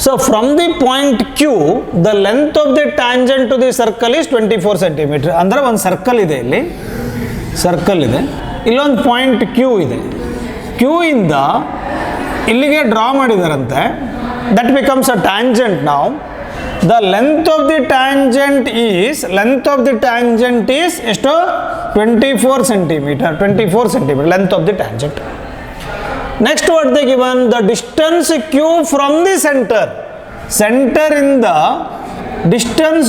So from the point Q, the length of the tangent to the circle is 24 centimeter. ಅಂದರೆ ಒಂದು circle ಇದೆ, ಇಲ್ಲಿ circle ಇದೆ, ಇಲ್ಲೊಂದು ಪಾಯಿಂಟ್ Q ಇದೆ. Q ಇಂದ ಇಲ್ಲಿಗೆ ಡ್ರಾ ಮಾಡಿದಾರಂತೆ. That becomes a tangent. ನಾವು the length of the tangent is ಎಷ್ಟು 24 centimeter. 24 centimeter length of the tangent. Next what they given, the distance Q from the center in the distance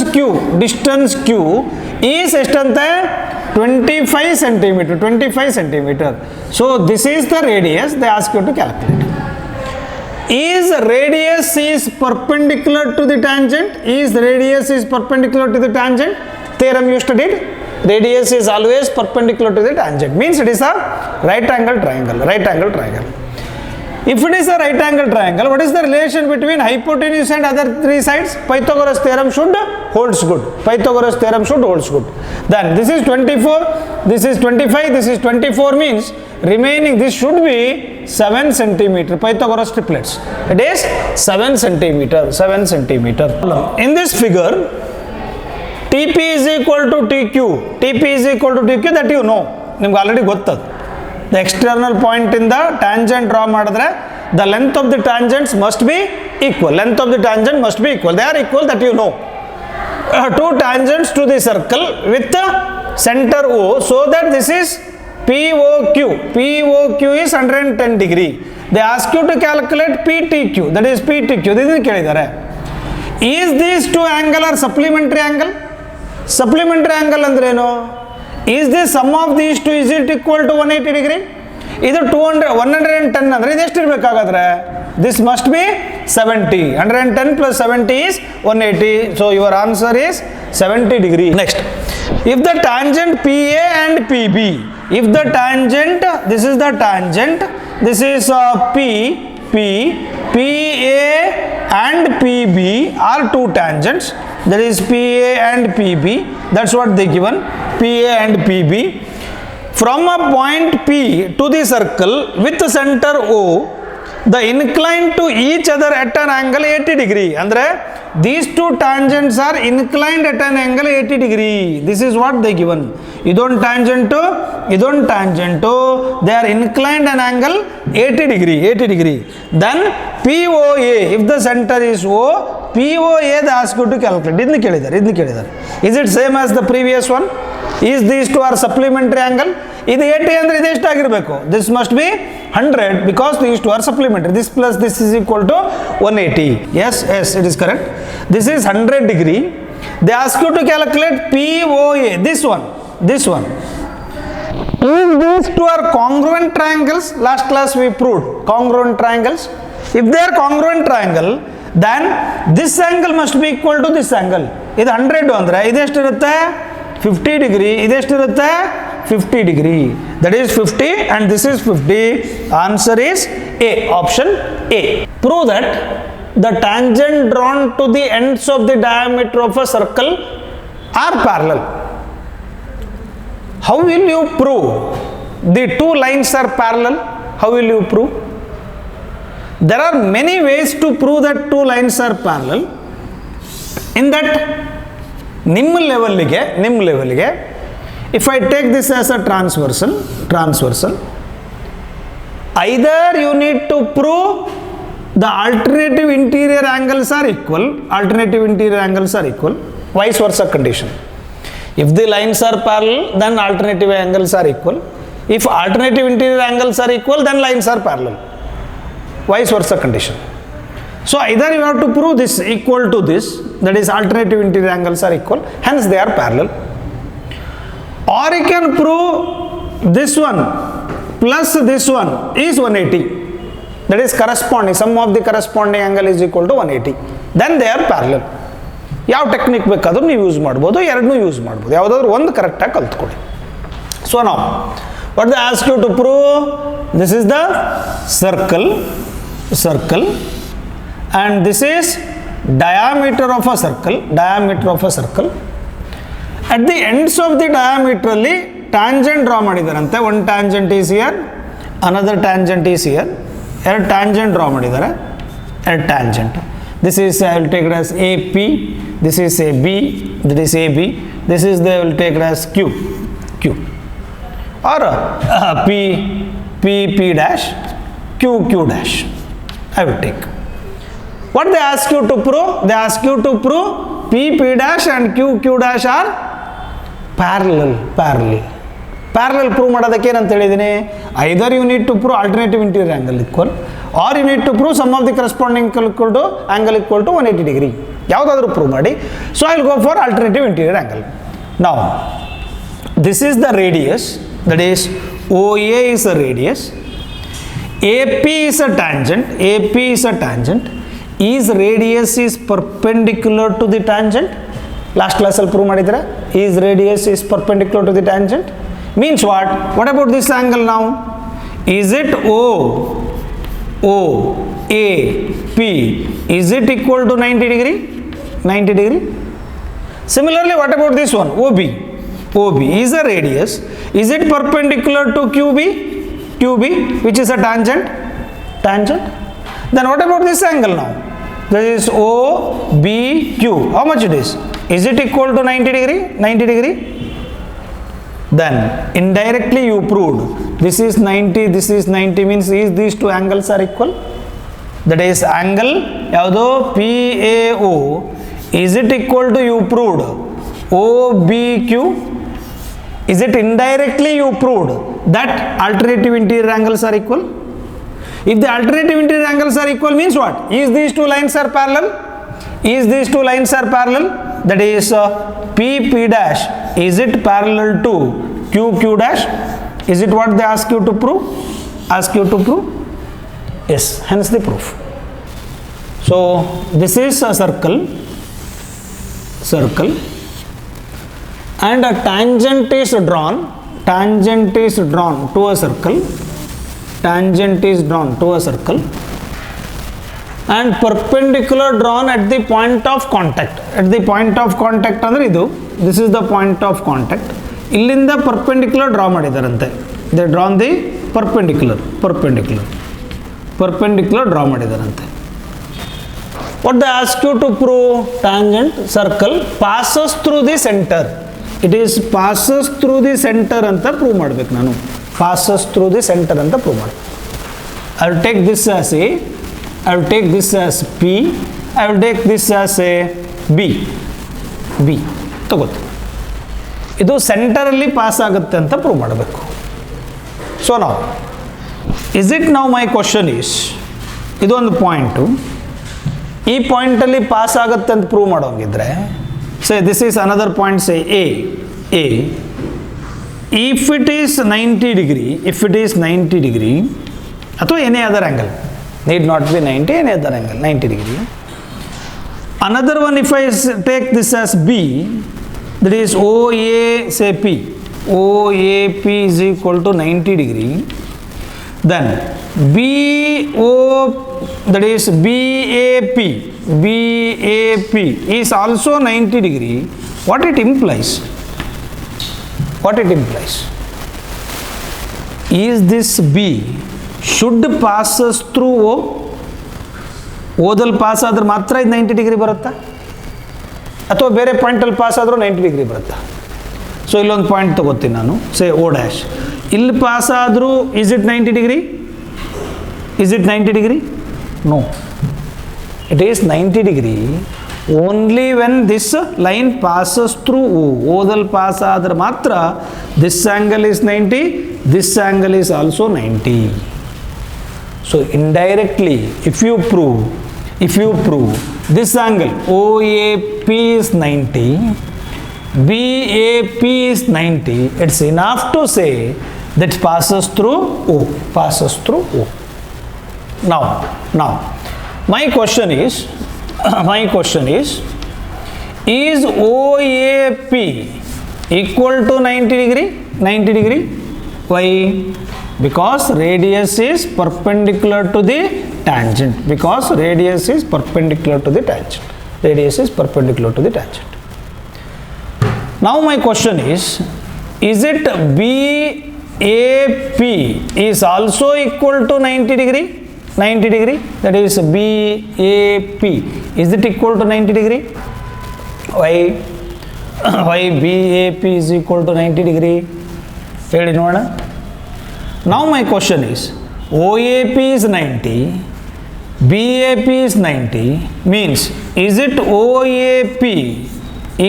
Q is ಎಷ್ಟಂತೆ 25 centimeter. So this is the radius they ask you to calculate. Is radius is perpendicular to the tangent? Theorem you studied. Radius is always perpendicular to the tangent. Means it is a right angle triangle. If it is a right angle triangle, what is the relation between hypotenuse and other three sides? Pythagoras theorem should holds good. Then this is 24, this is 25, this is 24 means remaining this should be 7 centimeter. Pythagoras triplets. It is 7 centimeter. In this figure, TP is equal to TQ. That you know. ನಿಮ್ಗೆ already ಗೊತ್ತದು. The external point in the tangent draw ಮಾಡಿದ್ರೆ the length of the tangents must be equal. They are equal, that you know. Two tangents to the circle with the center O, so that this is POQ is 110 degree. They ask you to calculate PTQ. That is PTQ. This is ಕೇಳಿದ್ದಾರೆ. Is these two angle or supplementary angle? Supplementary angle ಅಂದ್ರೆ ಏನು? Is the sum of these two is it equal to 180 degree? ಇದು 110 ಅಂದ್ರೆ ಇದು ಎಷ್ಟು ಇರಬೇಕಾಗಾದ್ರೆ this must be 70. 110 plus 70 is 180. So your answer is 70 degree. Next, if the tangent PA and PB, if the tangent, this is the tangent, this is PA and PB are two tangents, that is PA and PB, that's what they given, PA and PB. From a point P to the circle with the center O, the incline to each other at an angle 80 degree. Andre these two tangents are inclined at an angle 80 degree. This is what they given. Idon tangent to they are inclined an angle 80 degree. Then POA, if the center is O, POA they ask you to calculate. ಇದನ್ನು ಕೇಳಿದ್ದಾರೆ. Is it same as the previous one? Is these two are supplementary angle? ಇದು 80 ಅಂದ್ರೆ ಇದು ಎಷ್ಟಾಗಿರಬೇಕು? This must be 100 because these two are supplementary. This plus this is equal to 180. Yes, it is correct. This is 100 degree. They ask you to calculate POA. This one. If these two are congruent triangles, last class we proved congruent triangles. If they are congruent triangle, then this angle must be equal to this angle. ಇದು 100 ಅಂದ್ರೆ ಇದು ಎಷ್ಟಿರುತ್ತೆ? 50 degree. ಇದು ಎಷ್ಟಿರುತ್ತೆ? 50 degree. That is 50 and this is 50. Answer is A. Option A. Prove that the tangent drawn to the ends of the diameter of a circle are parallel. How will you prove the two lines are parallel? How will you prove? There are many ways to prove that two lines are parallel. In that ನಿಮ್ಮ ಲೆವೆಲ್ಗೆ if I take this as a transversal, either you need to prove the alternative interior angles are equal, vice versa condition. If the lines are parallel, then alternative angles are equal. If alternative interior angles are equal, then lines are parallel, vice versa condition. So either you have to prove this equal to this, that is alternative interior angles are equal, hence they are parallel. Or you can prove this one plus this one is 180, that is corresponding, sum of the corresponding angle is equal to 180, then they are parallel. ಯಾವ technique ಬೇಕಾದರೂ ನೀವು use ಮಾಡ್ಬೋದು, ಎರಡನ್ನೂ use ಮಾಡ್ಬೋದು, ಯಾವುದಾದ್ರೂ ಒಂದು ಕರೆಕ್ಟಾಗಿ ಕಲ್ತ್ಕೊಳ್ಳಿ. So ನಾವು what they ask you to prove, this is the circle and this is diameter of a circle. At the ends of the diameter ಅಲ್ಲಿ tangent draw ಮಾಡಿದಾರಂತೆ. one tangent is here, another tangent is here. ಎರಡು tangent draw ಮಾಡಿದ್ದಾರೆ, ಎರಡು tangent. This is I will take it as AP. This is AB. That is AB. This is they will take it as Q. Or P dash, Q dash. I will take. What they ask you to prove? They ask you to prove P dash and Q dash are parallel. Prove ಮಾಡೋದಕ್ಕೆ ಏನಂತ ಹೇಳಿದ್ದೀನಿ, either you need to prove alternative interior angle equal, or you need to prove sum of the corresponding angle equal to 180 degree. ಯಾವುದಾದರೂ prove ಮಾಡಿ. So I will go for alternative interior angle. Now this is the radius, that is OA is a radius, AP is a tangent, is radius is perpendicular to the tangent. Last class ಅಲ್ಲಿ prove ಮಾಡಿದ್ರೆ is radius is perpendicular to the tangent means what? What about this angle now? Is it OAP, is it equal to 90 degree? Similarly, what about this one? OB is a radius, is it perpendicular to QB, which is a tangent? Then what about this angle now? That is OBQ. How much it is? Is it equal to 90 degree? Then indirectly you proved this is 90, this is 90 means these two angles are equal. That is angle yavado PAO, is it equal to, you proved OBQ. Is it indirectly you proved that alternative interior angles are equal? If the alternative interior angles are equal means what? Is these two lines are parallel? That is P dash, is it parallel to Q dash? Is it what they ask you to prove? Yes, hence the proof. So this is a circle and a tangent is drawn to a circle, and perpendicular drawn at the point of contact. ಅಂದ್ರೆ ಇದು, this is the point of contact. ಇಲ್ಲಿಂದ perpendicular draw ಮಾಡಿದಾರಂತೆ. They drawn the perpendicular draw ಮಾಡಿದಾರಂತೆ. What they ask you to prove? Tangent circle passes through the center. It is passes through the center ಅಂತ prove ಮಾಡಬೇಕು ನಾನು. Passes through the center ಅಂತ prove ಮಾಡಬೇಕು. I will take this as A, I will take this as P, I will take this as a B ತಗೋತು. ಇದು ಸೆಂಟರಲ್ಲಿ pass ಆಗುತ್ತೆ ಅಂತ prove ಮಾಡಬೇಕು. So ನಾವು now my question is, ಇದೊಂದು point, ಈ ಪಾಯಿಂಟಲ್ಲಿ ಪಾಸ್ ಆಗುತ್ತೆ ಅಂತ ಪ್ರೂವ್ ಮಾಡೋಂಗಿದ್ರೆ say this is another point, say A. If it is 90 degree ಅಥವಾ any other angle, need not be 90, any other angle, 90 degree. Another one, if I take this as B, that is OA, say P, OAP is equal to 90 degree. Then BO, that is BAP is also 90 degree. What it implies? Is this B should passes through O? ಓದಲ್ಲಿ pass ಆದ್ರೆ ಮಾತ್ರ ಇದು 90 degree ಬರುತ್ತಾ, ಅಥವಾ ಬೇರೆ ಪಾಯಿಂಟಲ್ಲಿ pass ಆದರೂ 90 degree ಬರುತ್ತಾ? So ಇಲ್ಲೊಂದು ಪಾಯಿಂಟ್ ತಗೋತೀನಿ ನಾನು, ಸೇ O ಡ್ಯಾಶ್. ಇಲ್ಲಿ ಪಾಸ್ ಆದರೂ is it 90 degree? No, it is 90 degree only when this line passes through O. ಓದಲ್ಲಿ ಪಾಸ್ ಆದ್ರೆ ಮಾತ್ರ this angle is 90, this angle is also 90. So indirectly, if you prove this angle OAP is 90, BAP is 90, it's enough to say that passes through O. Now my question is OAP equal to 90 degree? Why? Because radius is perpendicular to the tangent. Now my question is it BAP is also equal to 90 degree? 90 degree, that is BAP. Is it equal to 90 degree? Why BAP is equal to 90 degree? ಹೇಳಿ ನೋಡೋಣ. Now my question is, OAP is 90, BAP is 90, means is it OAP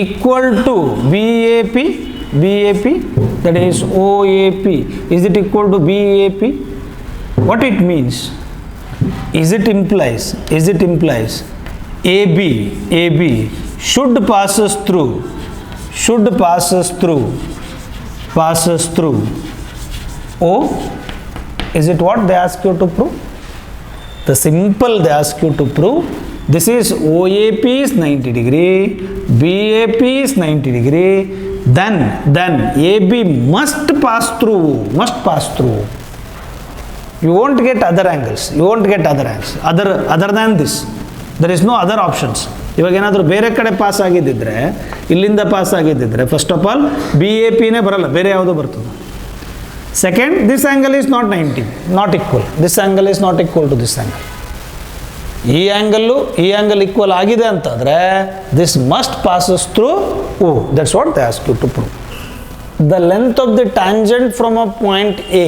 equal to BAP? BAP, that is OAP, is it equal to BAP? What it means? Is it implies AB should passes through O. Is it what they ask you to prove? The simple they ask you to prove. This is OAP is 90 degree, BAP is 90 degree, then AB must pass through. You won't get other angles, other than this. There is no other options. ಇವಾಗ ಏನಾದರೂ ಬೇರೆ ಕಡೆ pass ಆಗಿದ್ದಿದ್ರೆ, ಇಲ್ಲಿಂದ pass ಆಗಿದ್ದಿದ್ರೆ, first of all BAPನೇ ಬರಲ್ಲ, ಬೇರೆ ಯಾವುದೋ ಬರ್ತದೆ. Second, this angle is not 90, not equal. This angle is not equal to this angle. ಈ ಆ್ಯಂಗಲ್ ಈಕ್ವಲ್ ಆಗಿದೆ ಅಂತಂದರೆ this must passes through O. That's what they ask you to prove. The length of the tangent from a point A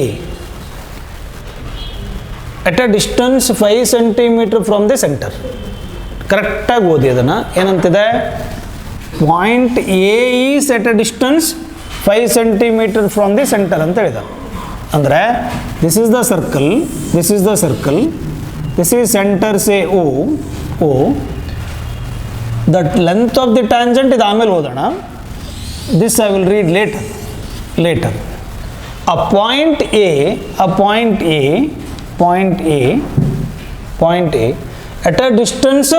at a distance 5 cm from the center. ಕರೆಕ್ಟಾಗಿ ಓದಿ ಅದನ್ನು. ಏನಂತಿದೆ? Point A is at a distance 5 cm from the center ಅಂತ ಹೇಳಿದ. ಅಂದರೆ this is the circle, this is center, say O. That length of the tangent ಇದು ಆಮೇಲೆ ಓದೋಣ. This I will read later. A point A at a distance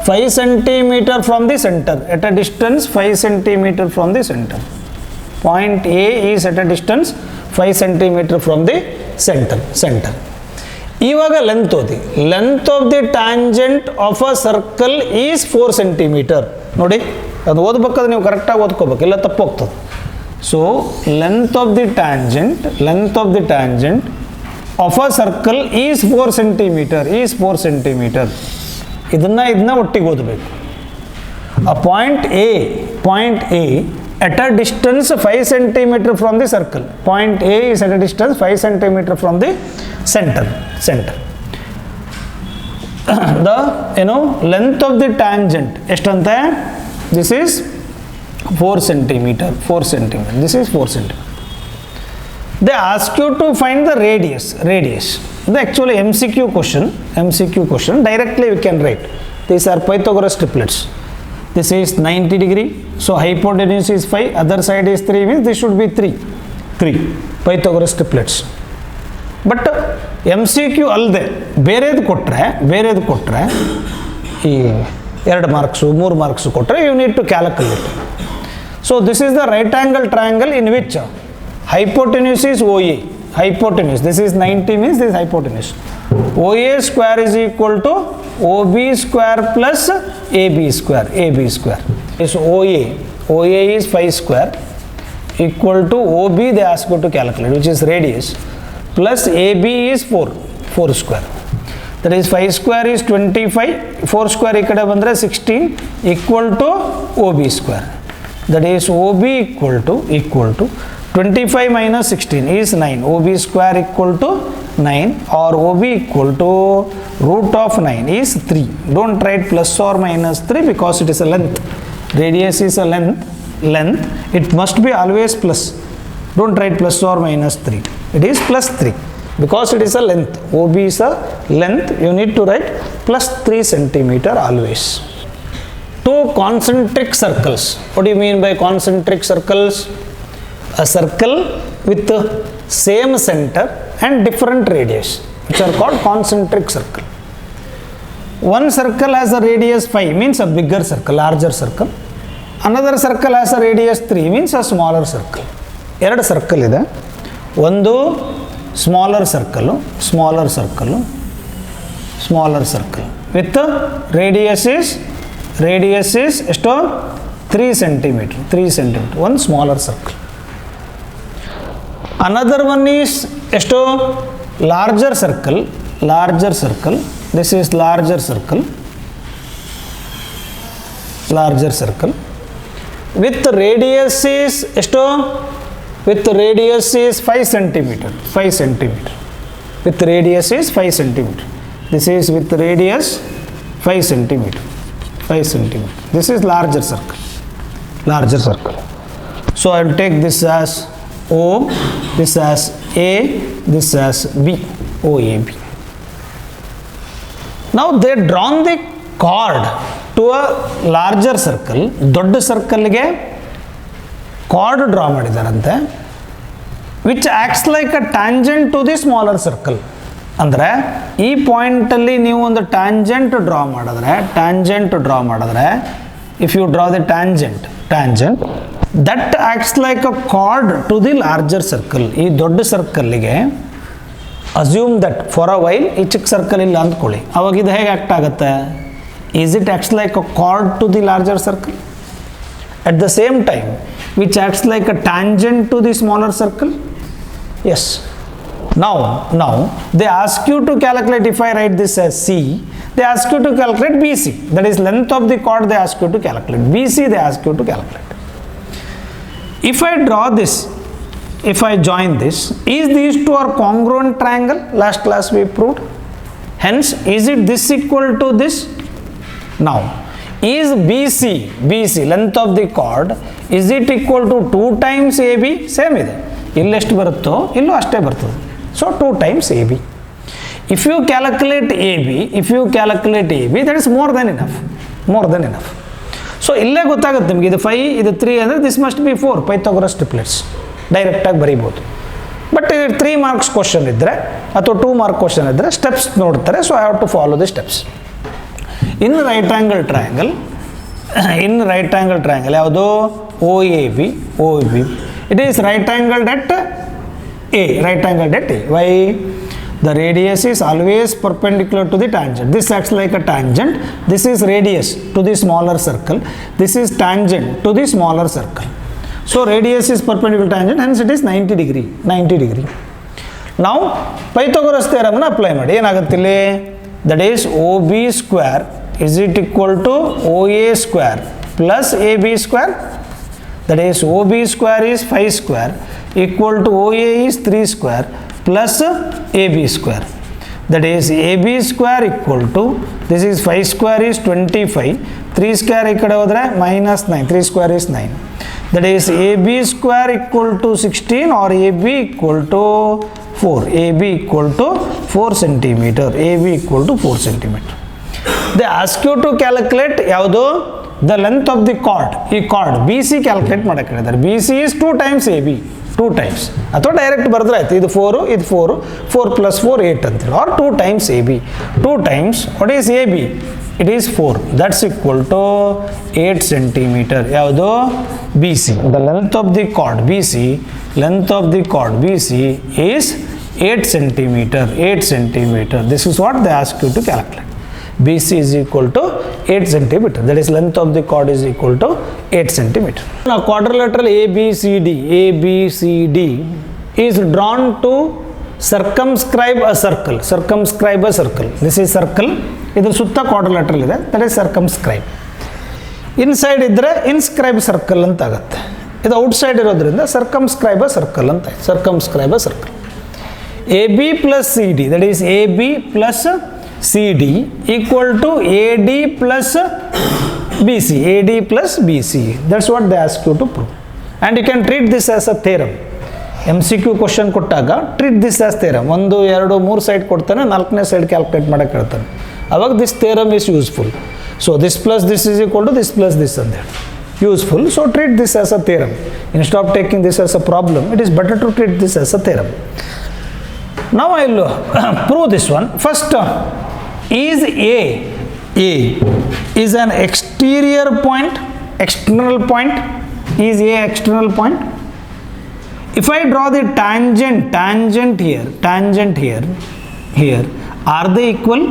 5 cm from the center. Point A is at a distance 5 cm from the center. ಇವಾಗ length ಓದಿ. Length of the tangent of a circle is 4 cm. ನೋಡಿ, ಅದು ಓದ್ಬೇಕಾದ್ರೆ ನೀವು ಕರೆಕ್ಟಾಗಿ ಓದ್ಕೋಬೇಕು, ಇಲ್ಲ ತಪ್ಪು ಹೋಗ್ತದೆ. So length of the tangent of a circle is 4 cm. ಇದನ್ನ ಒಟ್ಟಿಗೆ ಓದಬೇಕು. A point A at a distance 5 cm from the circle. Point A is at a distance 5 cm from the center. The length of the tangent ಎಷ್ಟಂತೆ? This is 4 cm. This is 4 cm. They ask you to find the radius. The actually MCQ question. Directly we can write. These are Pythagoras triplets. This is 90 degree. So hypotenuse is 5. Other side is 3. Means this should be 3. Pythagoras triplets. But MCQ ಅಲ್ಲದೆ ಬೇರೆದು ಕೊಟ್ಟರೆ ಈ 2 marks 3 marks ಕೊಟ್ಟರೆ you need to calculate. So this is the right angle triangle in which hypotenuse is OA. This is 90 means this is hypotenuse. OA square is equal to OB square plus AB square. Is OA is 5 square equal to OB they ask you to calculate, which is radius, plus AB is 4 square. That is 5 square is 25, 4 square ikkade bandre 16 equal to OB square. That is OB equal to 25 minus 16 is 9. OB square equal to 9 or OB equal to root of 9 is 3. Don't write plus or minus 3 because it is a length. Radius is a length. It must be always plus. Don't write plus or minus 3. It is plus 3 because it is a length. OB is a length. You need to write plus 3 centimeter always. 2 concentric circles. What do you mean by concentric circles? A circle with the same center and different radius, which are called concentric circle. One circle has a radius 5, means a bigger circle, larger circle. Another circle has a radius 3, means a smaller circle. ಎರಡು circle ಇದೆ. ಒಂದು smaller circle with radius is ಎಷ್ಟು 3 cm. One smaller circle. Another one is ಎಷ್ಟು larger circle larger circle, this is larger circle, larger circle, with radius is esto, with radius is 5 centimeter, 5 centimeter, with radius is 5 centimeter, this is with radius 5 centimeter, 5 centimeter, this is larger circle, larger circle. So I will take this as O, this as A, this as B, OAB. Now they drawn the chord to a larger circle, ದೊಡ್ಡ ಸರ್ಕಲ್ಗೆ chord draw ಮಾಡಿದಾರಂತೆ, which acts like a tangent to the smaller circle. ಅಂದರೆ ಈ ಪಾಯಿಂಟಲ್ಲಿ ನೀವು ಒಂದು tangent draw ಮಾಡಿದ್ರೆ if you draw the tangent that acts like a chord to the larger circle. ಈ ದೊಡ್ಡ ಸರ್ಕಲ್ಗೆ assume that for a while ಈ ಚಿಕ್ಕ circle ಇಲ್ಲ ಅಂದ್ಕೊಳ್ಳಿ, ಅವಾಗ ಇದು ಹೇಗೆ ಆಕ್ಟ್ ಆಗುತ್ತೆ? Is it acts like a chord to the larger circle at the same time which acts like a tangent to the smaller circle? Yes. Now they ask you to calculate, if I write this as C, they ask you to calculate BC, that is length of the chord they ask you to calculate, BC they ask you to calculate. If I draw this, if I join this, is these two are congruent triangle? Last class we proved. Hence, is it this equal to this? Now, is BC length of the chord, is it equal to 2 times AB? Same ಇದೆ, ಇಲ್ಲೆಷ್ಟು ಬರುತ್ತೋ ಇಲ್ಲೂ ಅಷ್ಟೇ ಬರ್ತದೆ. So 2 times AB. If you calculate AB, that is more than enough. So ಇಲ್ಲೇ ಗೊತ್ತಾಗುತ್ತೆ ನಿಮಗೆ, ಇದು 5 ಇದು 3 ಅಂದರೆ this must be 4 Pythagoras triplets, ಡೈರೆಕ್ಟಾಗಿ ಬರೀಬೋದು. ಬಟ್ ಇದು 3 ಮಾರ್ಕ್ಸ್ ಕ್ವಶನ್ ಇದ್ದರೆ ಅಥವಾ 2 ಮಾರ್ಕ್ ಕ್ವಶನ್ ಇದ್ದರೆ ಸ್ಟೆಪ್ಸ್ ನೋಡ್ತಾರೆ. So I have to follow the steps. In right angle triangle ಯಾವುದು? OAB, it is right angled at A, why? The radius is always perpendicular to the tangent. This acts like a tangent, this is radius to the smaller circle, this is tangent to the smaller circle. So radius is perpendicular to tangent, hence it is 90 degree. Now Pythagoras theorem na apply ಮಾಡಿ, ಏನಾಗುತ್ತೆ ಇಲ್ಲಿ? That is OB square is it equal to OA square plus AB square? That is OB square is 5 square equal to OA is 3 square plus AB square. That is AB square equal to, this is 5 square is 25, 3 square ಈ ಕಡೆ ಹೋದರೆ minus 9, 3 square is 9. That is AB square equal to 16 or AB equal to 4. AB equal to 4 centimeter. AB equal to 4 centimeter. They ask you to calculate ಯಾವುದು? The length of the chord. ಈ chord BC calculate ಮಾಡಕ್ಕೆ ಹೇಳಿದ್ದಾರೆ. BC is 2 times AB, 2 times. ಅಥವಾ direct ಬರೆದ್ರೆ ಆಯ್ತು, ಇದು 4, ಇದು 4, 4 plus 4 8 ಅಂತೇಳಿ, or 2 times AB. 2 times what is AB? It is 4. That's equal to 8 centimeter. ಯಾವುದು? BC. The length of the chord BC is 8 centimeter. This is what they ask you to calculate. BC is equal to 8 centimeter. That is length of the chord is equal to 8 centimeter. Now quadrilateral ABCD is drawn to circumscribe a circle. This is circle. ಇದರ ಸುತ್ತ quadrilateral ಇದೆ. That is circumscribe. Inside ಇದ್ರೆ inscribe circle ಅಂತ ಆಗುತ್ತೆ. ಇದು outside ಇರೋದ್ರಿಂದ circumscribe a circle ಅಂತ ಆಯ್ತು. circumscribe a circle. AB plus CD, that is AB plus CD equal to AD plus BC. That's what they ask you to prove. And you can treat this as a theorem. MCQ question ಕೊಟ್ಟಾಗ treat this as theorem. 1, 2, 3 side ಕೊಡ್ತಾನೆ, 4ನೇ side calculate ಮಾಡಕ್ಕೆ ಹೇಳ್ತಾನೆ. ಅವಾಗ this theorem is useful. So this plus this is equal to this plus this ಅಂತ ಹೇಳಿ useful. So treat this as a theorem. Instead of taking this as a problem, it is better to treat this as a theorem. Now I will prove this one. First, is A is an external point? Is A external point? If I draw the tangent here, are they equal?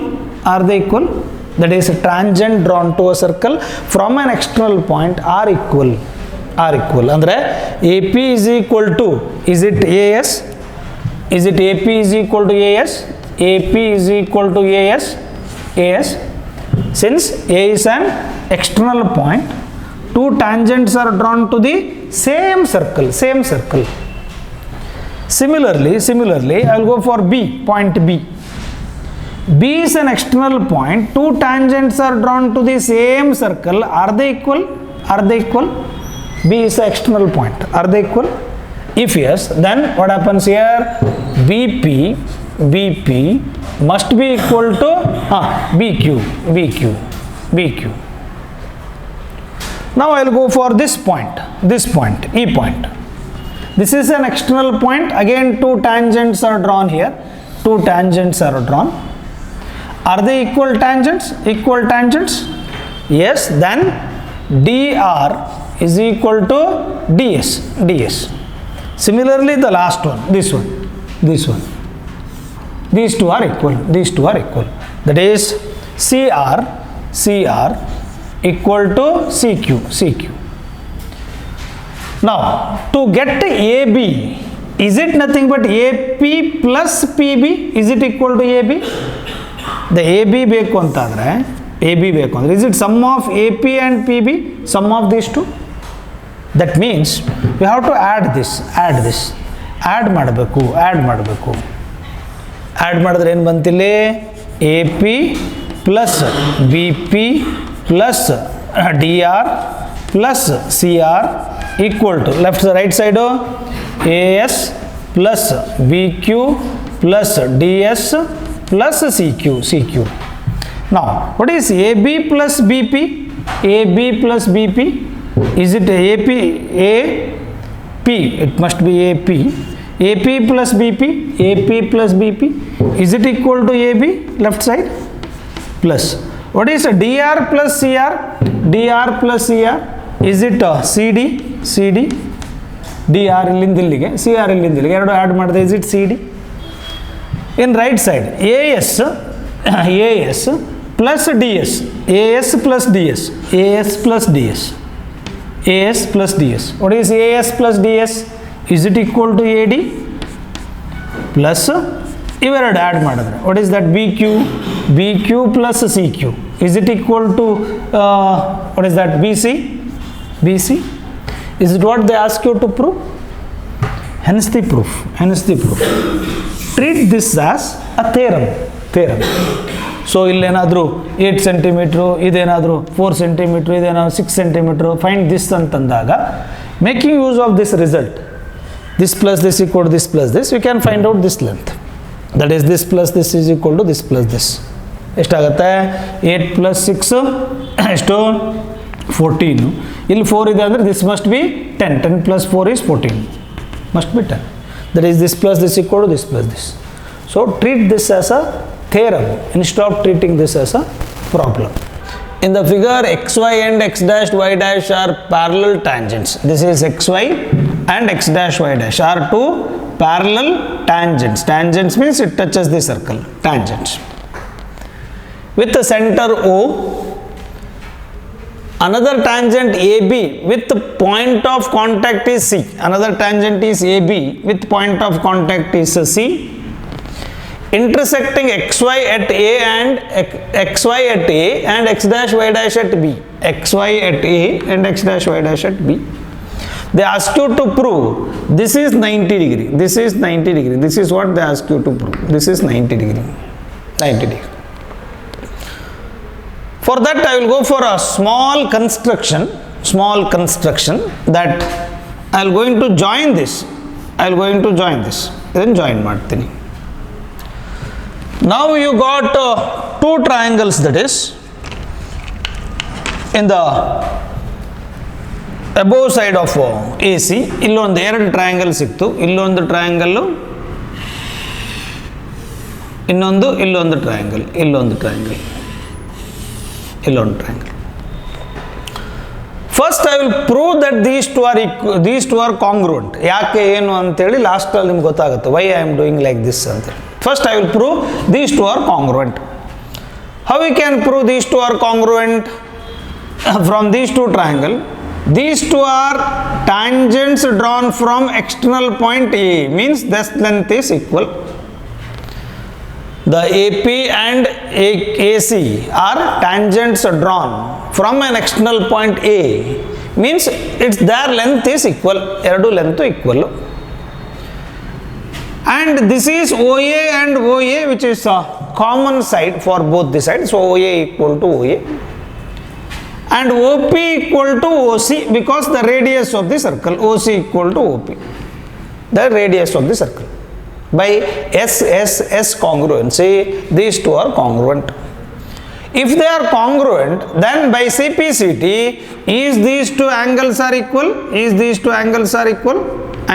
That is a tangent drawn to a circle from an external point are equal. Andre AP is equal to, is it AP is equal to AS? AP is equal to AS. Since A is an external point, two tangents are drawn to the same circle. Similarly, I will go for B, point B. B is an external point, two tangents are drawn to the same circle. Are they equal? B is the external point. Are they equal? If yes, then what happens here? BP must be equal to BQ. Now I will go for this point, E point. This is an external point. Again, two tangents are drawn here. Are they equal tangents? Yes, then DR is equal to DS. Similarly, the last one, this one. These two are equal. That is CR equal to CQ. Now, to get AB, is it nothing but AP plus PB? Is it equal to AB? The AB ಬೇಕು ಅಂತಂದ್ರೆ is it sum of AP and PB? Sum of these two? That means we have to add this. Add ಮಾಡಬೇಕು. Add ಮಾಡಿದ್ರೆ ಏನು ಬಂತಿಲ್ಲಿ? AP plus BP plus DR plus CR equal to left right side AS plus BQ plus DS plus CQ. Now, what is AB plus BP? Is it AP? It must be AP. AP plus BP. Is it equal to AB? Left side. Plus. What is DR plus CR? Is it CD? DR ಇಲ್ಲಿಂದಿಲ್ಲಿಗೆ, CR ಇಲ್ಲಿಂದಿಲ್ಲಿಗೆ ಎರಡು add ಮಾಡಿದೆ. Is it CD? In right side, AS plus DS. AS plus DS. What is AS plus DS? Is it equal to AD? Plus ಇವೆರಡು add ಮಾಡಿದ್ರೆ what is that? BQ plus CQ. Is it equal to what is that? BC. Is it what they ask you to prove? Hence the proof. Treat this as a theorem. So ಇಲ್ಲೇನಾದರೂ 8 centimetre, ಇದೇನಾದರೂ 4 centimetre, ಇದೇನಾದರೂ 6 centimetre, find this ಅಂತಂದಾಗ making use of this result, this plus this equal to this plus this, we can find out this length. That is this plus this is equal to this plus this. ಎಷ್ಟಾಗುತ್ತೆ? 8 plus 6 ಎಷ್ಟು? 14. ಇಲ್ಲಿ 4 ಇದೆ ಅಂದರೆ this must be 10. 10 plus 4 is 14. Must be 10. That is this plus this equal to this plus this. So treat this as a theorem instead of treating this as a problem. In the figure, xy and x dash y dash are parallel tangents. This is xy and x dash y dash are two parallel tangents. Tangents means it touches the circle. Tangents. With the center O, another tangent AB with point of contact is C. Another tangent is AB with point of contact is C. Intersecting xy at A and xy at A and x dash y dash at B. Xy at A and x dash y dash at B. They ask you to prove this is 90 degree. This is 90 degree. This is what they ask you to prove. This is 90 degree. 90 degree. For that, I will go for a small construction that I will going to join this. Then join ಮಾಡ್ತೀನಿ. Now you got two triangles, that is in the above side of AC. ಇಲ್ಲೊಂದು ಎರಡು triangle ಸಿಕ್ತು. ಇಲ್ಲೊಂದು triangle, ಇಲ್ಲೊಂದು triangle. First I will prove that these two are congruent. ಯಾಕೆ ಏನು ಅಂತೇಳಿ ಲಾಸ್ಟಲ್ಲಿ ನಿಮ್ಗೆ ಗೊತ್ತಾಗುತ್ತೆ. Why I am doing like this ಅಂತ. First I will prove these two are congruent. How we can prove these two are congruent? From these two triangles, these two are tangents drawn from external point A, means this length is equal. the AP and AC are tangents drawn from an external point A, means it's their length is equal, eradu length equal. And this is OA and OA, which is a common side for both the sides, so OA equal to OA. And OP equal to OC, because the radius of the circle, OC equal to OP, the radius of the circle. By S congruency, these two are congruent. If they are congruent, then by CPCT, is these two angles are equal? Is these two angles are equal?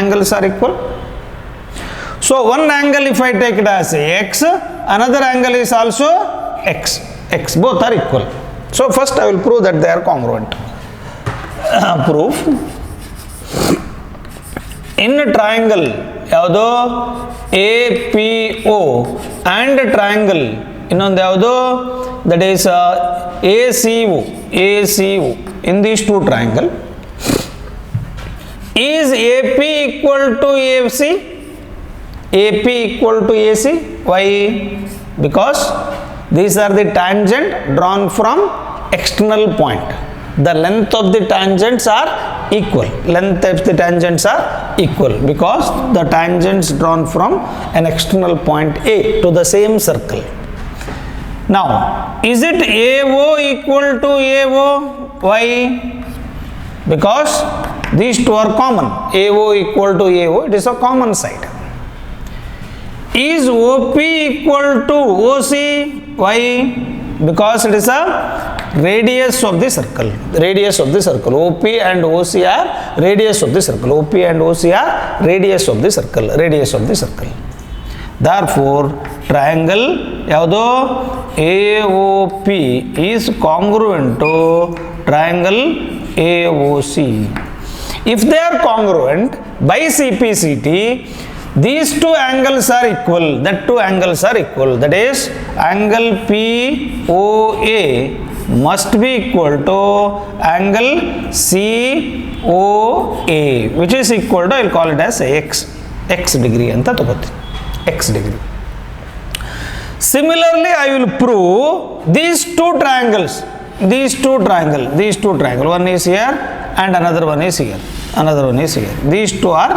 Angles are equal. So one angle, if I take it as X, another angle is also X. X, both are equal. So first I will prove that they are congruent. Proof. In a triangle, ಯಾವುದು APO and triangle ಇನ್ನೊಂದು ಯಾವುದು that is ACO in these two triangle, is AP equal to AC? AP equal to AC? Why? Because these are the tangent drawn from external point. The length of the tangents are equal. Length of the tangents are equal because the tangents drawn from an external point A to the same circle. Now, is it AO equal to AO? Why? Because these two are common. AO equal to AO, it is a common side. Is OP equal to OC? Why? Because it is a radius of the circle. Radius of the circle. OP and OC are radius of the circle. OP and OC are radius of the circle. Radius of the circle. Therefore, triangle ಯಾವುದು AOP is congruent to triangle AOC. If they are congruent, by CPCT, these two angles are equal. That two angles are equal. That is, angle POA must be equal to angle COA, which is equal to, I will call it as X degree anta tagoti. X degree. Similarly, I will prove these two triangles. One is here and another one is here. These two are,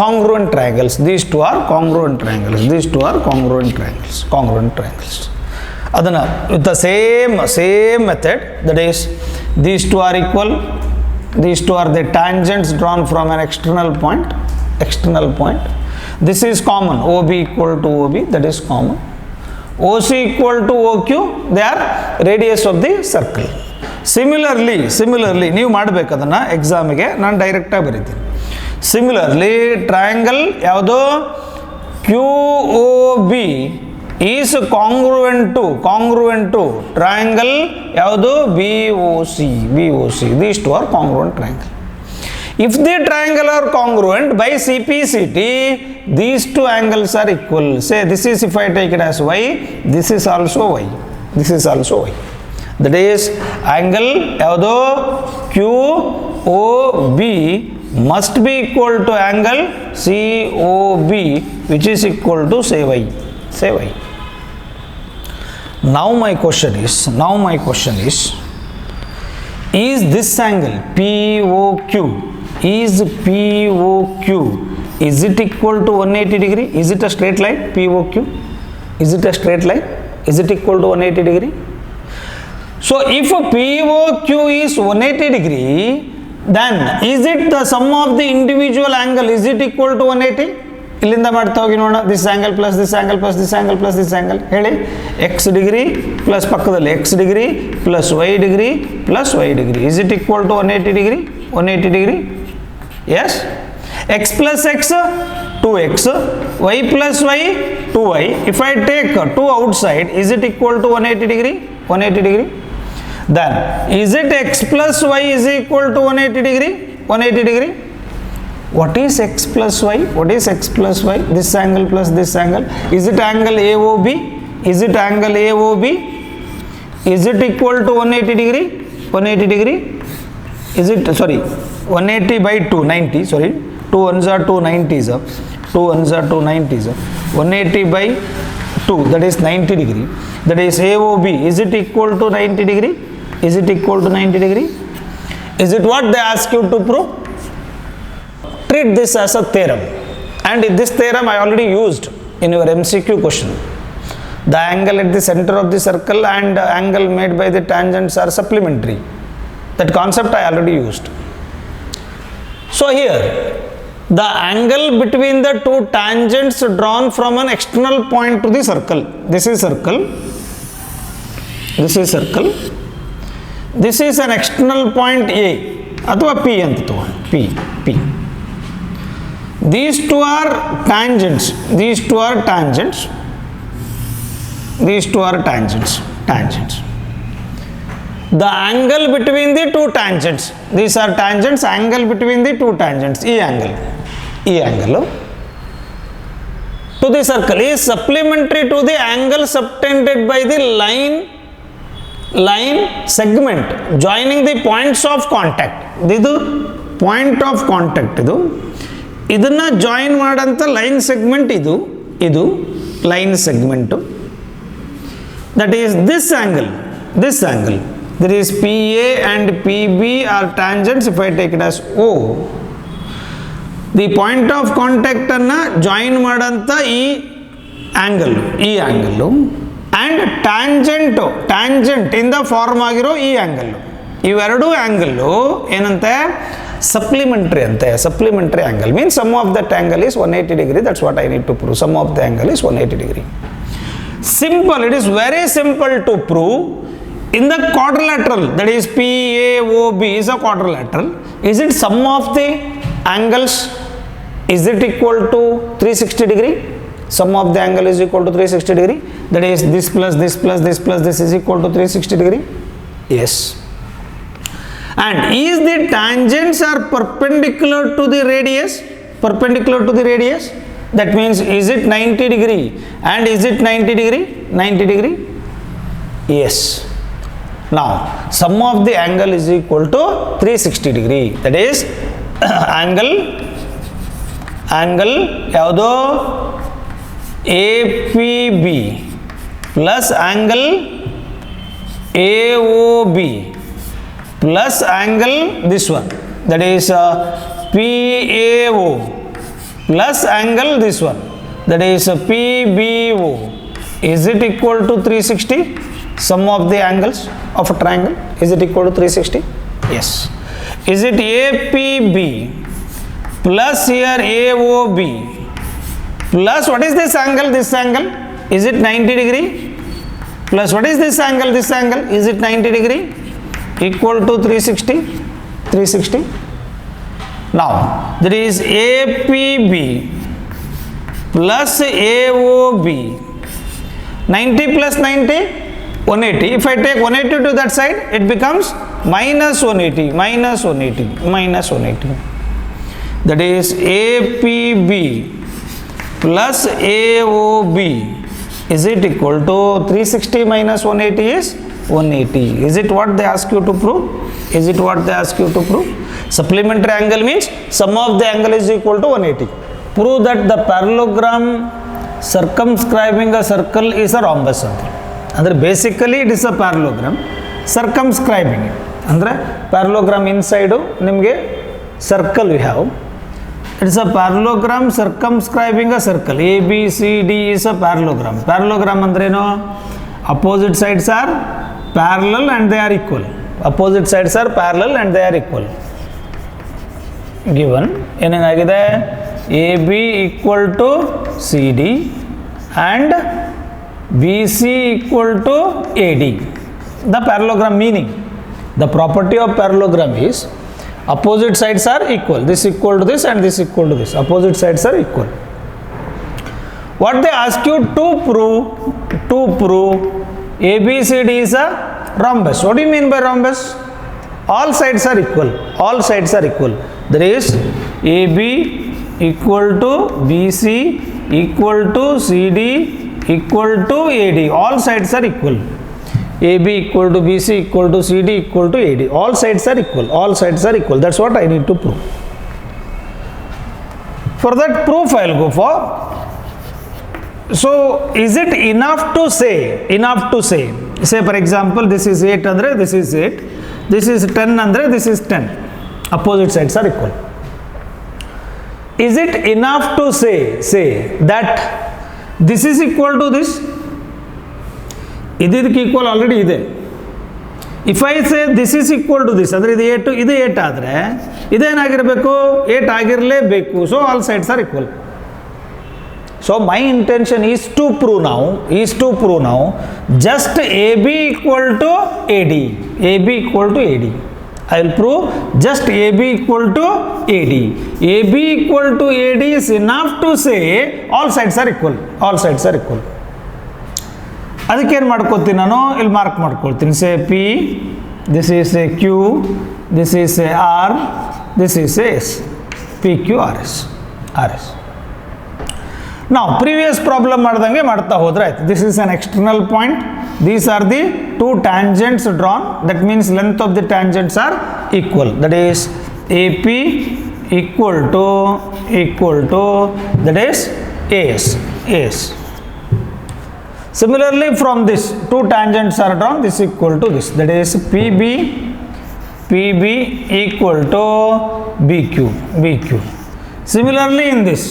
congruent triangles. These two are congruent triangles. Adana, with the same method, that is, these two are equal. These two are the tangents drawn from an external point. This is common. OB equal to OB, that is common. OC equal to OQ, they are radius of the circle. Similarly, ನೀವು ಮಾಡಬೇಕು ಅದನ್ನು ಎಕ್ಸಾಮಿಗೆ, ನಾನು ಡೈರೆಕ್ಟಾಗಿ ಬರೀತೀನಿ. Similarly, triangle ಯಾವುದು QOB is congruent to triangle ಯಾವುದು BOC. These two are congruent triangle. If the triangle are congruent, by CPCT, these two angles are equal. Say this is, if I take it as Y, this is also Y. That is, angle ಯಾವುದು QOB must be equal to angle COB, which is equal to say Y. Now my question is this angle POQ, is it equal to 180 degree? Is it a straight line? POQ, is it a straight line? Is it equal to 180 degree? So if POQ is 180 degree, then is it the sum of the individual angle, is it equal to 180? ಇಲ್ಲಿಂದ ಮಾಡ್ತಾ ಹೋಗಿ ನೋಡೋಣ. This angle plus this angle plus this angle plus this angle ಹೇಳಿ. X degree plus ಪಕ್ಕದಲ್ಲಿ x degree plus y degree plus y degree. Is it equal to 180 degree? 180 degree. Yes. X plus x 2x, y plus y 2y. If I take 2 outside, is it equal to 180 degree? 180 degree. Then is it x plus y is equal to 180 degree? 180 degree. What is x plus y? What is x plus y? This angle plus this angle. Is it angle AOB? Is it angle AOB? Is it equal to 180 degree? 180 degree. Is it, sorry, 180 by 290, sorry, 2 ones are 290s, 2 ones are 290s, 180 by 2, that is 90 degree. That is AOB. Is it equal to 90 degree? Is it equal to 90 degree? Is it what they ask you to prove? Treat this as a theorem. And this theorem I already used in your MCQ question. The angle at the center of the circle and angle made by the tangents are supplementary. That concept I already used. So here, the angle between the two tangents drawn from an external point to the circle. This is circle. This is circle. This is an external point A. Athwa P anta P. These two are tangents. These two are tangents. These two are tangents. The angle between the two tangents. These are tangents. Angle between the two tangents. E angle to the circle is supplementary to the angle subtended by the line segment joining the points of contact. This point of contact. ಇದನ್ನ join ಮಾಡಂತ line segment ಇದು line segment. That is this angle. There is PA and PB are tangents. If I take it as O, the point of contact ಅನ್ನ join ಮಾಡಂತ ಈ angle and tangent ಇಂದ form ಆಗಿರೋ ಈ angle. ಇವೆರಡು angle ಏನಂತೆ? supplementary ante. Supplementary angle means sum of that angle is 180 degree. That's what I need to prove. Sum of the angle is 180 degree. Simple. It is very simple to prove. In the quadrilateral, that is PAOB is a quadrilateral. Is it sum of the angles? Is it equal to 360 degree? Sum of the angle is equal to 360 degree. That is this plus this plus this plus this is equal to 360 degree. Yes. And is the tangents are perpendicular to the radius? That means is it 90 degree? And is it 90 degree? 90 degree? Yes. Now sum of the angle is equal to 360 degree. That is angle yaudo APB plus angle AOB plus angle this one, that is PAO plus angle this one, that is PBO. Is it equal to 360? Sum of the angles of a triangle, is it equal to 360? Yes. Is it APB plus here AOB plus what is this angle? Is it 90 degree? Plus what is this angle? Is it 90 degree? Equal to 360. Now there is APB plus AOB. 90 plus 90, 180. If I take 180 to that side, it becomes minus 180. That is APB plus AOB. Is it equal to 360 minus 180 is 180. Is it what they ask you to prove? Supplementary angle means sum of the angle is equal to 180. Prove that the parallelogram circumscribing a circle is a rhombus. Andre basically it is a parallelogram circumscribing it. Andre parallelogram inside nimge circle we have. It is a parallelogram circumscribing a circle. ABCD is a parallelogram. Parallelogram andre no, opposite sides are parallel and they are equal. Given ಏನೇನಾಗಿದೆ AB equal to CD and BC equal to AD. The parallelogram meaning, the property of parallelogram is opposite sides are equal. This equal to this and this equal to this. Opposite sides are equal. What they ask you to prove ABCD is a rhombus. What do you mean by rhombus? All sides are equal. There is AB equal to BC equal to CD equal to AD. All sides are equal. AB equal to BC equal to CD equal to AD. All sides are equal. That's what I need to prove. For that proof I will go for So is it enough to say, say for example, this is 8 andre, this is 8, this is 10 andre, this is 10, opposite sides are equal. Is it enough to say that this is equal to this? Ididiki equal already ide. If I say this is equal to this, andre idu 8 idu 8 adre idu enagirbeku 8 agirlebeku, so all sides are equal. So my intention is to prove now just AB equal to AD, AB equal to AD. I will prove just AB equal to AD. AB equal to AD is enough to say all sides are equal, all sides are equal. ಅದಕ್ಕೆ ಏನು ಮಾಡ್ಕೊತೀನಿ ನಾನು ಇಲ್ಲಿ mark ಮಾಡ್ಕೊಳ್ತೀನಿ. Say P, this is a Q, this is a R, this is a S, P Q R S, R S. ನಾವು previous problem ಮಾಡ್ದಂಗೆ ಮಾಡ್ತಾ ಹೋದ್ರೆ ಆಯ್ತು. This is an external point, these are the two tangents drawn, that means length of the tangents are equal, that is A P equal to that is AS, AS. Similarly, from this two tangents are drawn, this equal to this, that is PB equal to BQ. Similarly, in this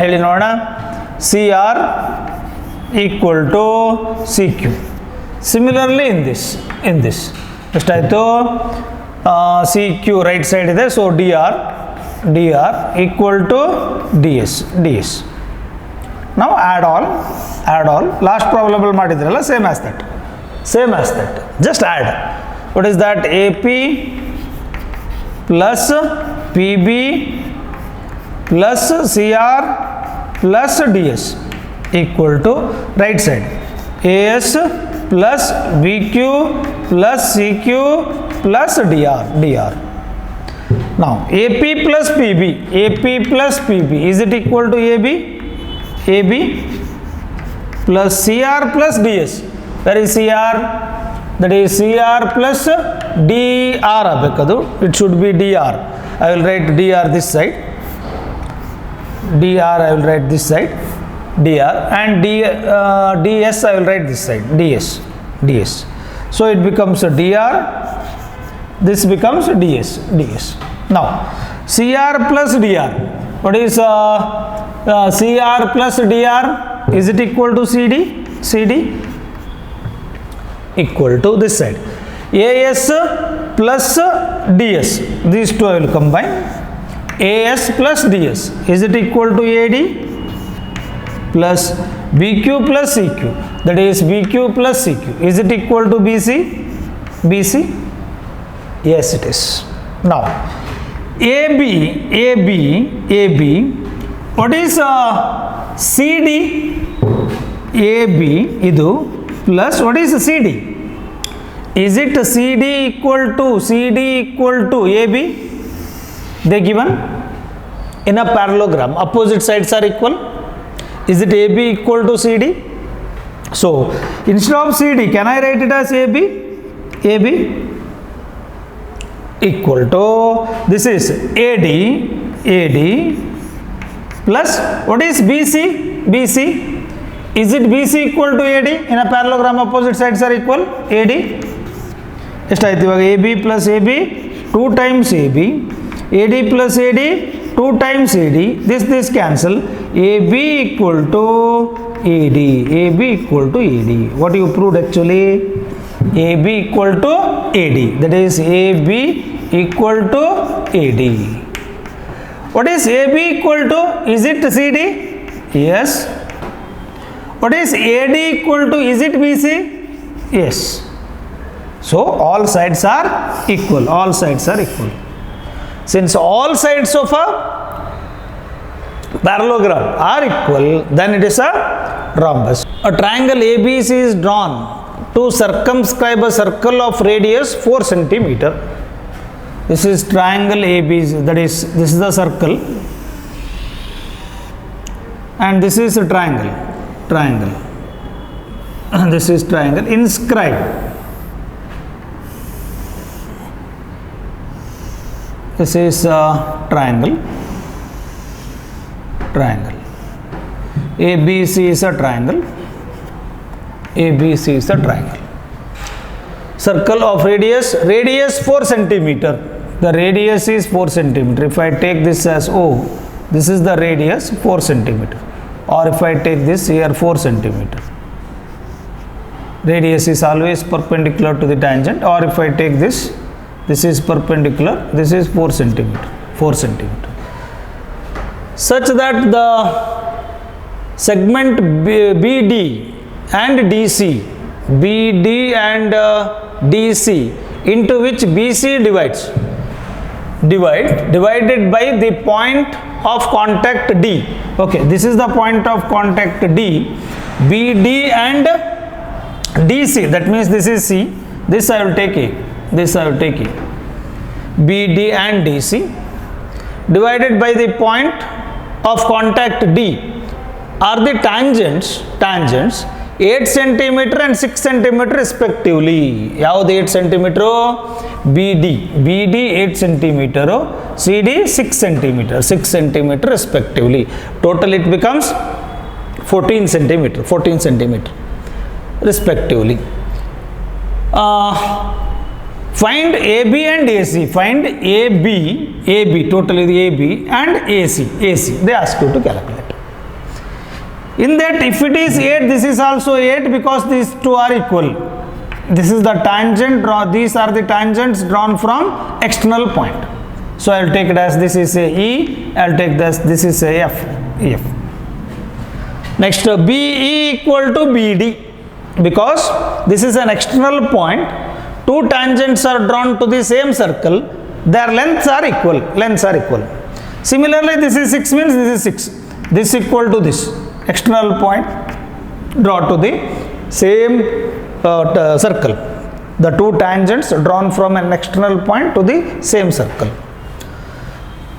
ಹೇಳಿ ನೋಡೋಣ, CR equal to CQ. Similarly, in this ಎಷ್ಟಾಯಿತು, CQ right side ಇದೆ, so DR equal to DS. Now add all, last problem ಮಾಡಿದ್ರಲ್ಲ, same as that, just add. What is that? AP plus PB plus CR plus DS equal to right side AS plus BQ plus CQ plus DR. Now AP plus PB, is it equal to AB plus CR plus DS? Where is CR? That is CR plus DR ಆಗಬೇಕದು, it should be DR. I will write DR this side, DR I will write this side, DR, and DS I will write this side, DS. So it becomes a DR, this becomes DS. Now CR plus DR, what is CR plus DR? Is it equal to CD? Equal to this side. AS plus DS, these two I will combine. AS plus DS, is it equal to AD? Plus BQ plus CQ, that is BQ plus CQ, is it equal to BC? Yes, it is. Now AB, what is CD? AB idu plus what is CD? Is it CD equal to AB? They given in a parallelogram, opposite sides are equal. Is it AB equal to CD? So instead of CD, can I write it as AB equal to, this is AD plus what is BC? Is it BC equal to AD? In a parallelogram, opposite sides are equal. AD ಎಷ್ಟಾಯ್ತು ಇವಾಗ? AB plus AB 2 times AB, AD plus AD 2 times AD, this cancel. AB equal to AD, what you proved actually? AB equal to AD, that is AB equal to AD. What is AB equal to? Is it CD? Yes. What is AD equal to? Is it BC? Yes. So all sides are equal, Since all sides of a parallelogram are equal, then it is a rhombus. A triangle ABC is drawn to circumscribe a circle of radius 4 centimeter. This is triangle ABC, that is, this is the circle, and this is a triangle. This is triangle. Inscribe. This is a triangle. ABC is a triangle. ABC is a triangle. Circle of radius 4 centimeter. The radius is 4 centimeter. If I take this as O, this is the radius 4 centimeter. Or if I take this here 4 centimeter. Radius is always perpendicular to the tangent. Or if I take this is perpendicular, this is 4 centimeter. 4 centimeter. Such that the segment BD and DC, BD and DC, into which BC divided by the point of contact D. Okay, this is the point of contact D. BD and DC, that means this is C. This I will take A. This I will take A. BD and DC divided by the point of contact D are the tangents 8 centimeter and 6 centimeter respectively. Yavudu 8 centimeter? BD 8 centimeter, CD 6 centimeter respectively. Total it becomes 14 centimeter respectively. Find AB and AC. Find AB, totally AB and AC. They ask you to calculate. In that, if it is 8, this is also 8 because these two are equal. This is the tangent, these are the tangents drawn from external point. So I will take it as this is a E, I will take this is a F. Next, BE equal to BD, because this is an external point. Two tangents are drawn to the same circle, their lengths are equal. Similarly, this is 6 means this is 6. This equal to this external point drawn to the same circle. The two tangents drawn from an external point to the same circle.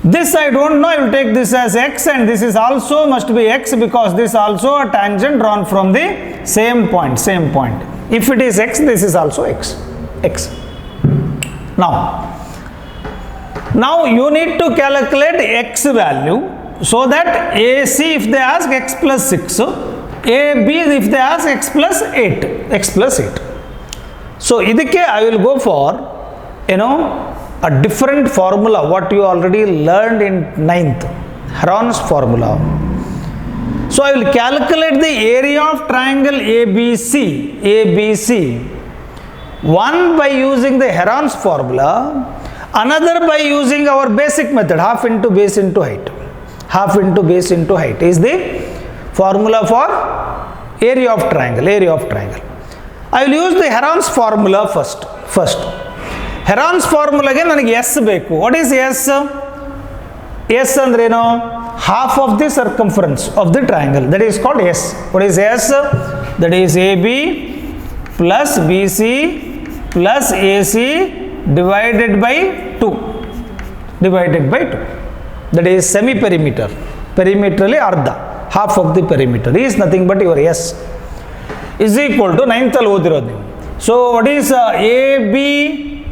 This I don't know, I will take this as X, and this is also must be X because this also a tangent drawn from the same point. If it is X, this is also X. Now you need to calculate X value, so that AC if they ask X plus 6, AB if they ask X plus 8. So idikke I will go for a different formula what you already learned in 9th, Heron's formula. So I will calculate the area of triangle ABC, one by using the Heron's formula, another by using our basic method, half into base into height. Half into base into height is the formula for area of triangle. I will use the Heron's formula first. Heron's formula again ನನಗೆ S ಬೇಕು. What is S? S ಅಂದ್ರೇನು? Half of the circumference of the triangle. That is called S. What is S? That is AB plus BC plus AC divided by 2. That is semi-perimeter. Perimeterally arda. Half of the perimeter is nothing but your S. Is equal to 9th al odirodu. So what is AB?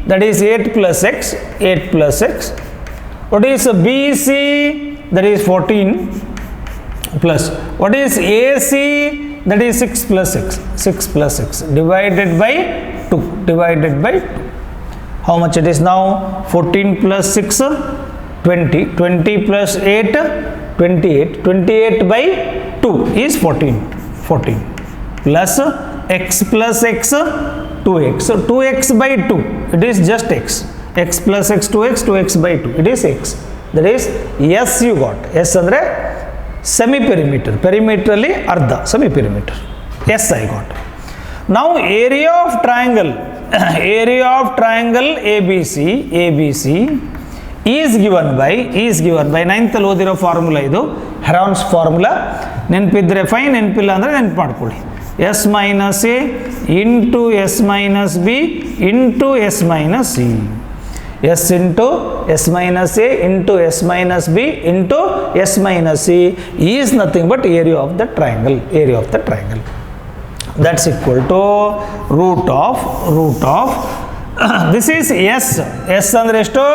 That is 8 plus X. What is BC? That is 14 plus. What is AC? That is 6 plus X. Divided by 2. How much it is now? 14 plus 6, 20. 20 plus 8, 28. 28 by 2 is 14. Plus X plus X, 2X. So 2X by 2, it is just X. X plus X, 2X by 2, it is X. That is S you got. S andre semi-perimeter. Perimeterally arda, semi-perimeter. S I got. Now area of triangle ABC is given by 9th al odiro formula idu Heron's formula. ನೆನಪಿದ್ರೆ fine, ನೆನಪಿಲ್ಲ ಅಂದರೆ ನೆನಪು ಮಾಡ್ಕೊಳ್ಳಿ. S minus A into S minus B into S minus C. S into S minus A into S minus B into S minus C is nothing but area of the triangle. That's equal to root of this is S ಅಂದ್ರೆ ಎಷ್ಟು?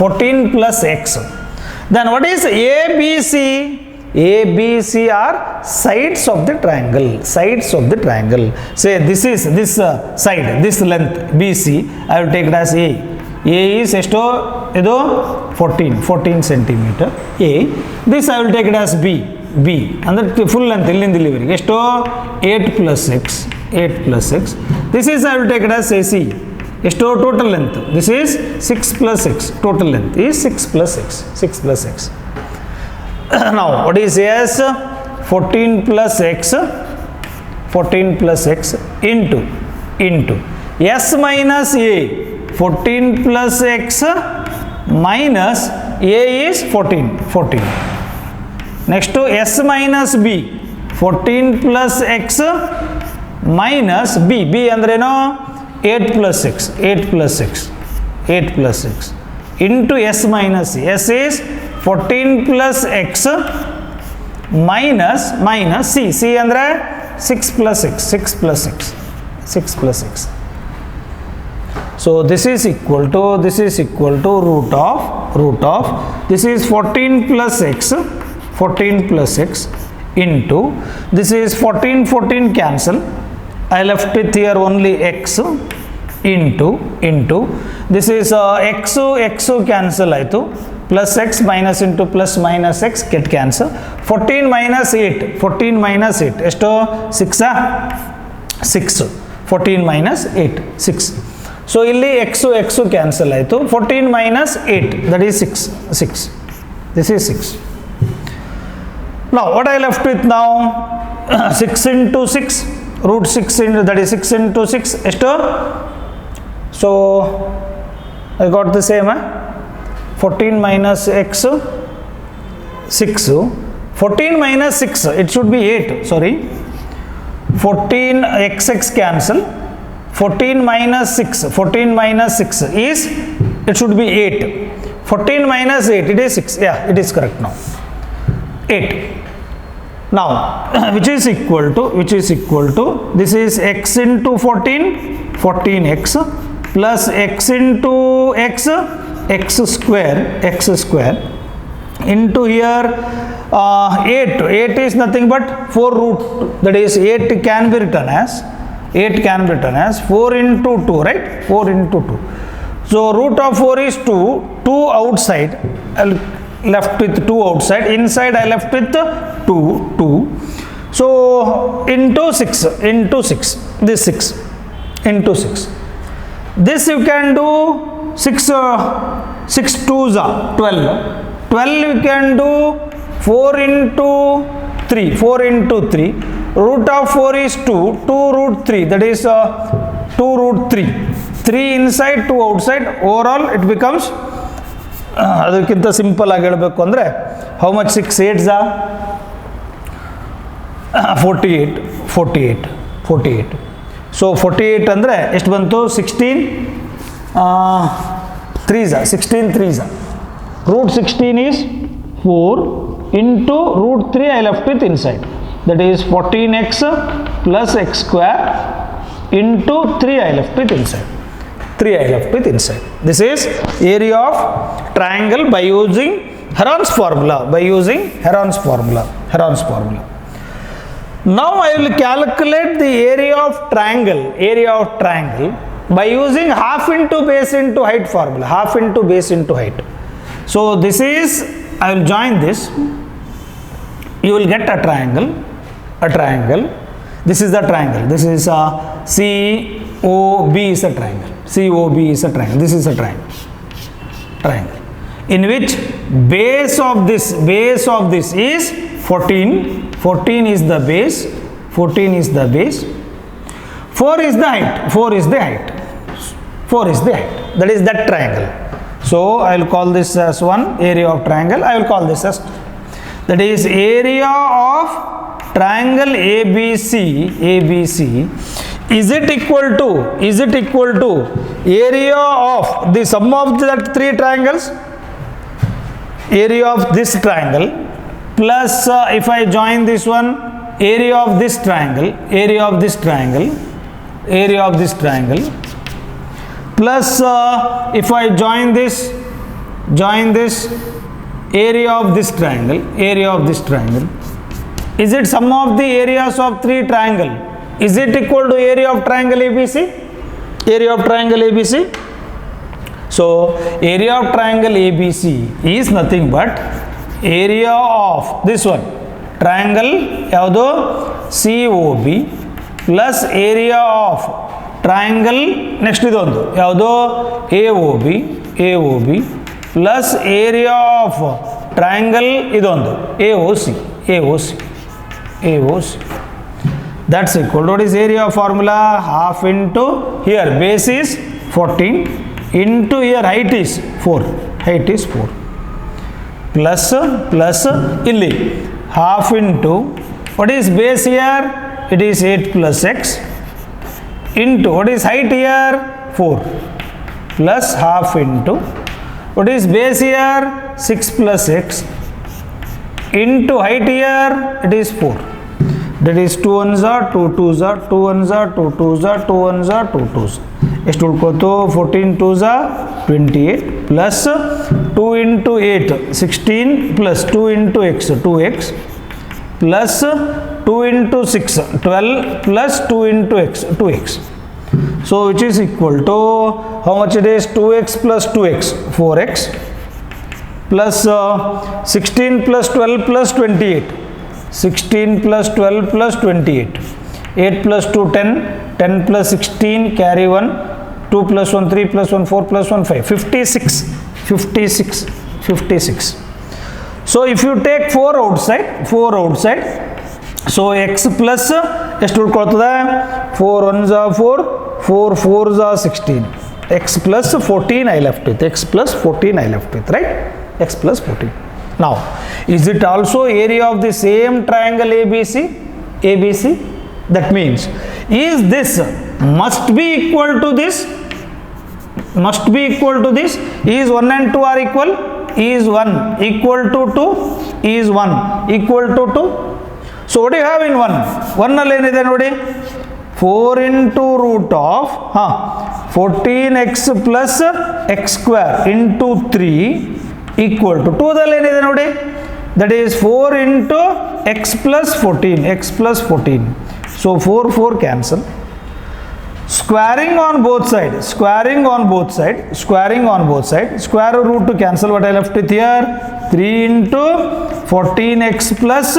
14 plus X. Then what is ABC? A, B, C are sides of the triangle. Sides of the triangle. Say this is this side, this length BC. I will take it as A. A is esto idu 14 centimeter. A. This I will take it as B. B. And the full length illin delivery. Esto 8 plus 6. 8 plus 6. This is I will take it as AC. Esto total length. This is 6 plus 6. Total length is 6 plus 6. 6 plus 6. Now what is S? 14 plus x. 14 plus x into S minus A. 14 plus x minus A is 14. Next to S minus B. 14 plus x minus B. B andreno 8 plus 6. 8 plus 6. 8 plus 6 into S minus C. S is 14 plus x minus C. C andre 6 plus 6. 6 plus 6. 6 plus 6. So this is equal to root of this is 14 plus x. 14 plus x into this is 14 cancel. I left it here only x into this is x cancel aitu plus x minus into plus minus x get cancel. 14 minus 8 esto 6 14 minus 8 6. So illi x cancel aitu 14 minus 8 that is 6. This is 6. Now what I left with now? 6 into 6 root 6 into that is 6 into 6 esto. So I got the same 14 minus x 6. 14 minus 6 it should be 8, sorry. 14 x cancel. 14 minus 6 is it should be 8. 14 minus 8 it is 6. Yeah, it is correct now. 8. Now which is equal to this is x into 14x plus x into x square into here 8 is nothing but 4 root, that is 8 can be written as 4 into 2, right? 4 into 2. So root of 4 is 2 outside. I'll left with 2 outside, inside I left with 2. So into 6 this 6 into 6. This you can do 6 2s are 12 you can do 4 into 3. Root of 4 is 2 root 3, that is 2 root 3 inside 2 outside. Overall it becomes ಅದಕ್ಕಿಂತ simple ಆಗಿ ಹೇಳಬೇಕು ಅಂದರೆ how much 6 8s are 48. So 48 ಅಂದರೆ ಎಷ್ಟು ಬಂತು? 16 3s are. Root 16 is 4 into root 3 I left with inside, that is 14x plus x square into 3 I left with inside. This is area of triangle by using Heron's formula. Now I will calculate the area of triangle by using half into base into height formula. So this is, I will join this. You will get a triangle. This is the triangle. This is COB is a triangle. This is a triangle in which base of this is 14 is the base. 4 is the height. That is that triangle. So I will call this as one area of triangle. I will call this as, that is area of triangle ABC is it equal to area of the sum of that 3 triangles, area of this triangle plus if I join this one, area of this triangle plus if I join this area of this triangle, is it sum of the areas of three triangle? Is it equal to area of triangle ABC? So area of triangle ABC is nothing but area of this one triangle ಯಾವುದು COB plus area of triangle next ಇದೊಂದು ಯಾವುದು AOB plus area of triangle ಇದೊಂದು AOC. That's equal to what is area of formula? Half into here base is 14 into here height is 4 plus illi half into what is base here? It is 8 plus x into what is height here? 4 plus half into what is base here? 6 plus x into height here it is 4. That is 2 ones are 2 2s are 2 ones are 2 2s are 2 ones are 2 2s. ಎಷ್ಟು ಉಳ್ಕೋತು 14 2s are 28 plus 2 into 8 16 plus 2 into x 2x plus 2 into 6 12 plus 2 into x 2x. So which is equal to how much it is? 2x plus 2x 4x plus 16 plus 12 plus 28 16 plus 12 plus 28 8 plus 2 10 10 plus 16 carry 1 2 plus 1 3 plus 1 4 plus 1 5 56. So if you take 4 outside so x plus ಎಷ್ಟು ಉಳ್ಕೊಳ್ತದೆ 4 1s are 4 4 4s are 16 x plus 14 I left with right x plus 14. Now is it also area of the same triangle ABC? That means is this must be equal to this? Is 1 and 2 are equal? Is 1 equal to 2? Is 1 equal to 2? So what do you have in 1 alli enide nodi 4 into root of 14x plus x square into 3 equal to 2 dalli enide nodi that is 4 into x plus 14. So 4 cancel. Squaring on both sides. Square root to cancel. What I left with here? 3 into 14x plus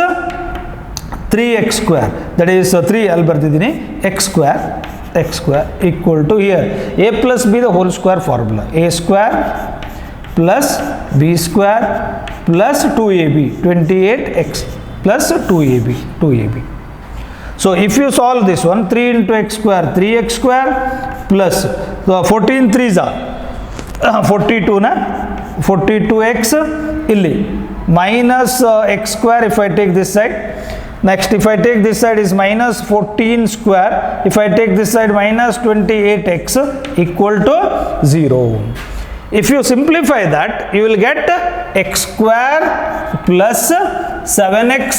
3x square. That is 3 I'll ಬರ್ತಿದ್ದೀನಿ x square equal to here a plus b the whole square formula. A square plus b square plus 2ab 28x plus 2ab. So if you solve this one 3 into x square 3x square plus 14 3s are 42 na 42x illi minus x square if I take this side. Next if I take this side is minus 14 square. If I take this side minus 28x equal to 0. If you simplify that you will get x square plus 7x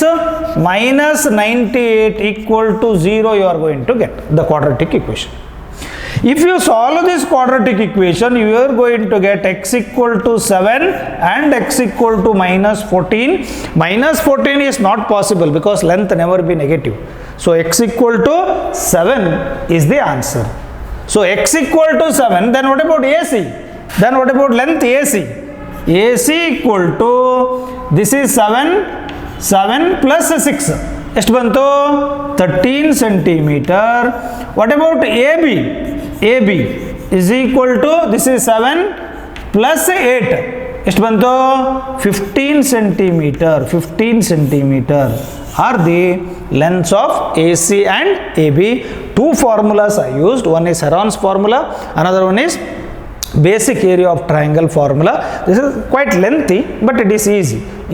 minus 98 equal to 0 you are going to get the quadratic equation. If you solve this quadratic equation you are going to get x equal to 7 and x equal to minus 14. Minus 14 is not possible because length never be negative. So x equal to 7 is the answer. So x equal to 7, then what about AC? Then what about length AC? AC equal to this is 7 plus 6 ಎಷ್ಟು ಬಂತು 13 centimeter. What about AB? AB is equal to this is 7 plus 8 ಎಷ್ಟು ಬಂತು 15 centimeter are the lengths of AC and AB. Two formulas are used. One is Heron's formula, another one is basic area of triangle formula. This is quite lengthy but it is easy.